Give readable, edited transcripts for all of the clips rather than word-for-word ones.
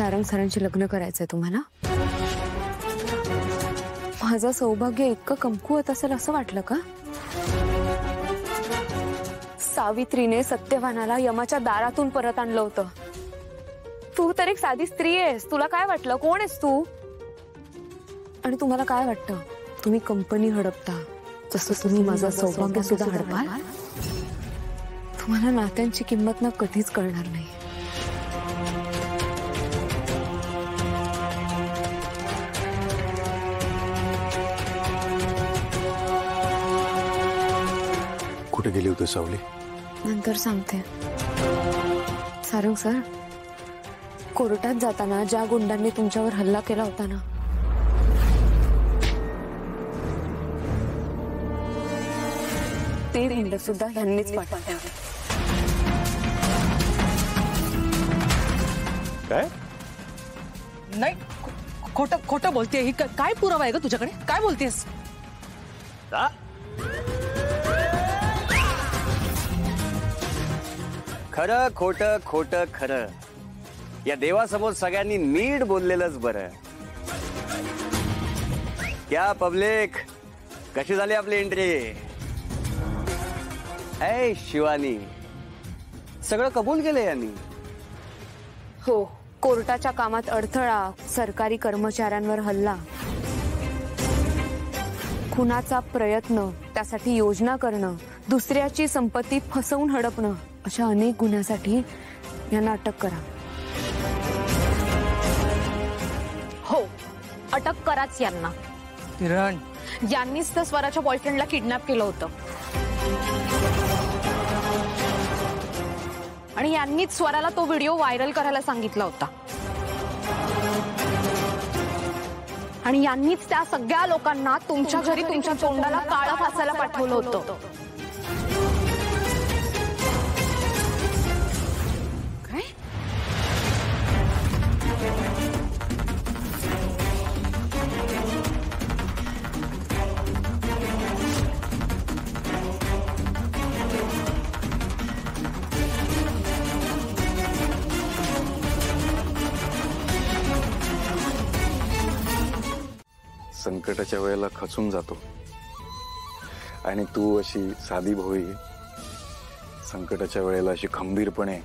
सारंग सरांशी लग्न करायचंय तुम्हाला? माझं सौभाग्य इतकं कमकुवत असेल असं वाटलं का? सावित्रीने सत्यवानाला यमाच्या दारातून परत आणलं होतं. तू तर एक साधी स्त्री आहेस, तुला काय वाटलं? कोण आहेस तू? आणि तुम्हाला काय वाटतं, तुम्ही कंपनी हडपता तसं तुम्ही माझं सौभाग्य सुद्धा हडपाल? तुम्हाला नात्यांची किंमत ना कधीच कळणार नाही. कुठे गेली होती सावली? नंतर सांगते. सारंग सर, कोर्टात जाताना ज्या गुंडांनी तुमच्यावर हल्ला केला होता ना, ते गुंड सुद्धा ह्यांनीच पाठवले. काय? नाही, खोटं खोटं बोलतेय ही. काय पुरावा आहे ग तुझ्याकडे? काय बोलतेस? खरं खोटं खोटं खरं या देवासमोर सगळ्यांनी नीट बोललेलंच बरं. क्या पब्लिक, कशी झाली आपली एंट्री? ऐ शिवानी, सगळं कबूल केलं यांनी. हो, कोर्टाच्या कामात अडथळा, सरकारी कर्मचाऱ्यांवर हल्ला, खुनाचा प्रयत्न, त्यासाठी योजना करणं, दुसऱ्याची संपत्ती फसवून हडपणं, अशा अनेक गुन्ह्यासाठी यांना अटक करा. हो, अटक कराच यांना. किरण, यांनीच तर स्वराच्या बॉयफ्रेंडला किडनॅप केलं होतं आणि यांनीच स्वराला तो व्हिडिओ व्हायरल करायला सांगितला होता आणि यांनीच त्या सगळ्या लोकांना तुमच्या घरी तुमच्या तोंडाला काळं फासायला पाठवलं होतं. काय? संकटाच्या वेळेला खचून जातो आणि तू अशी साधी भोळी संकटाच्या वेळेला अशी खंबीरपणे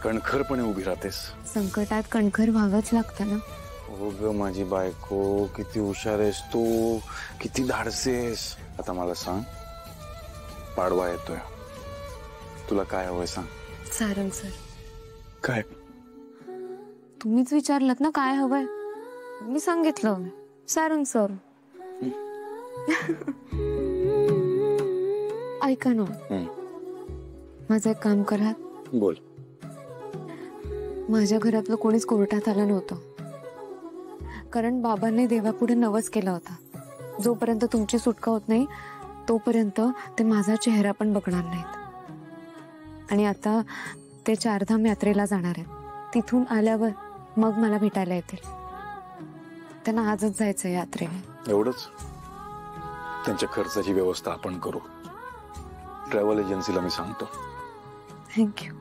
कणखरपणे उभी राहतेस. संकटात कणखर व्हावंच लागतं ना. हो ग माझी बायको, किती हुशार आहेस तू, किती धाडसेस. आता मला सांग, पाडवा येतोय, तुला काय हवंय सांग. सारंग सर, काय? तुम्हीच विचारलं ना काय हवंय, मी सांगितलं. सारंग सर, ऐका ना, माझं एक काम करा. बोल. माझ्या घरातलं कोणीच कोर्टात आलं नव्हतं, कारण बाबांनी देवापुढे नवस केला होता, जोपर्यंत तुमची सुटका होत नाही तोपर्यंत ते माझा चेहरा पण बघणार नाहीत. आणि आता ते चारधाम यात्रेला जाणार आहेत, तिथून आल्यावर मग मला भेटायला येतील. त्यांना आजच जायचं यात्रेला. एवढंच? त्यांच्या खर्चाची व्यवस्था आपण करू. ट्रॅव्हल एजन्सीला मी सांगतो. थँक्यू.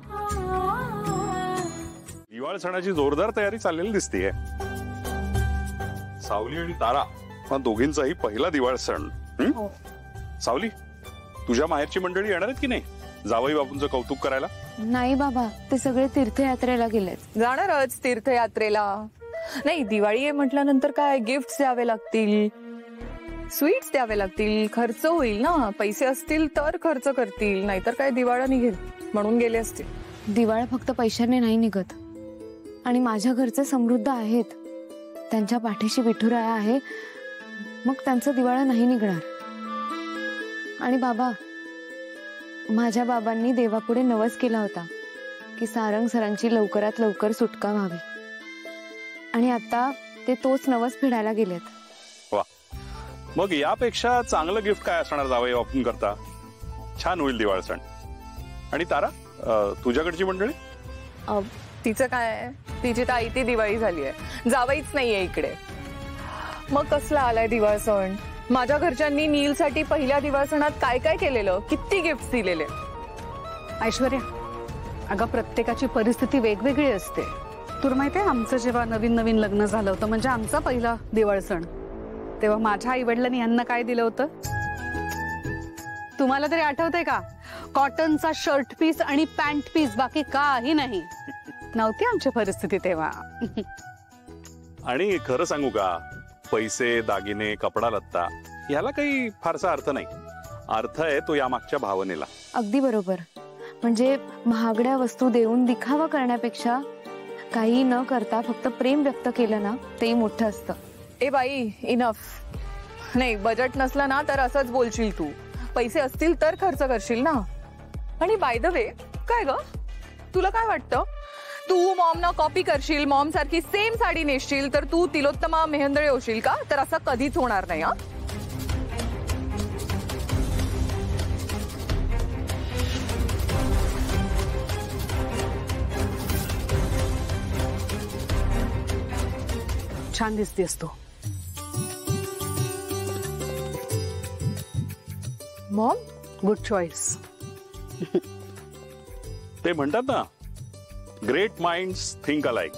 दिवाळ सणाची जोरदार तयारी चाललेली दिसतीये. सावली आणि तारा हा दोघींचाही पहिला दिवाळ सण. सावली, तुझ्या माहेरची मंडळी येणार आहेत की नाही जावई बापूंचं कौतुक करायला? नाही बाबा, ते सगळे तीर्थयात्रेला गेलेत. जाणारच तीर्थयात्रेला. नाही, दिवाळी आहे म्हटल्यानंतर काय गिफ्ट द्यावे लागतील, स्वीट्स द्यावे लागतील, खर्च होईल ना. पैसे असतील तर खर्च करतील, नाहीतर काय दिवाळा निघेल म्हणून गेले असतील. दिवाळ फक्त पैशाने नाही निघत, आणि माझ्या घरचे समृद्ध आहेत, त्यांच्या पाठीशी विठुराया आहे, मग त्यांचं दिवाळा नाही निघणार. आणि बाबा, माझ्या बाबांनी देवापुढे नवस केला होता की सारंग सरांची लवकरात लवकर सुटका व्हावी, आणि आता ते तोच नवस फेडायला गेलेत. वा, मग यापेक्षा चांगलं गिफ्ट काय असणार जावई बापूं करता? छान होईल दिवाळ सण. आणि तारा, तुझ्याकडची मंडळी? तिचं काय, तिची तर आयती दिवाळी झाली आहे, जावईच नाहीये इकडे. मग कसला आलाय दिवाळ सण? माझ्या घरच्यांनी नीलसाठी पहिल्या दिवाळ सणात काय काय केलेलं, किती गिफ्ट दिलेले. ऐश्वर्या, अगं प्रत्येकाची परिस्थिती वेगवेगळी असते. तुला माहितीये आमचं जेव्हा नवीन नवीन लग्न झालं होतं म्हणजे आमचा पहिला दिवाळ सण, तेव्हा माझ्या आई वडिलांनी यांना काय दिलं होतं तुम्हाला तरी आठवतंय का? कॉटनचा शर्ट पीस आणि पॅन्ट पीस, बाकी काही नाही. नव्हती आमची परिस्थिती तेव्हा. आणि खरं सांगू का, पैसे दागिने कपडा लत्ता याला काही फारसा अर्थ नाही. अर्थ आहे तो यामागच्या भावनेला. अगदी बरोबर. म्हणजे महागड्या वस्तू देऊन दिखावा करण्यापेक्षा काही न करता फक्त प्रेम व्यक्त केलं ना, तेही मोठं असतं. ए बाई, इनफ. नाही, बजेट नसलं ना तर असंच बोलशील तू. पैसे असतील तर खर्च करशील ना. आणि बाय द वे, काय ग, तुला काय वाटतं, तू मॉम ना कॉपी करशील, मॉम सारखी सेम साडी नेसशील तर तू तिलोत्तमा मेहंदळे होशील का? तर असं कधीच होणार नाही. छान दिसतेस तू. Mom, good choice. ते म्हणतात ना, ग्रेट माइंड्स थिंक अलाइक.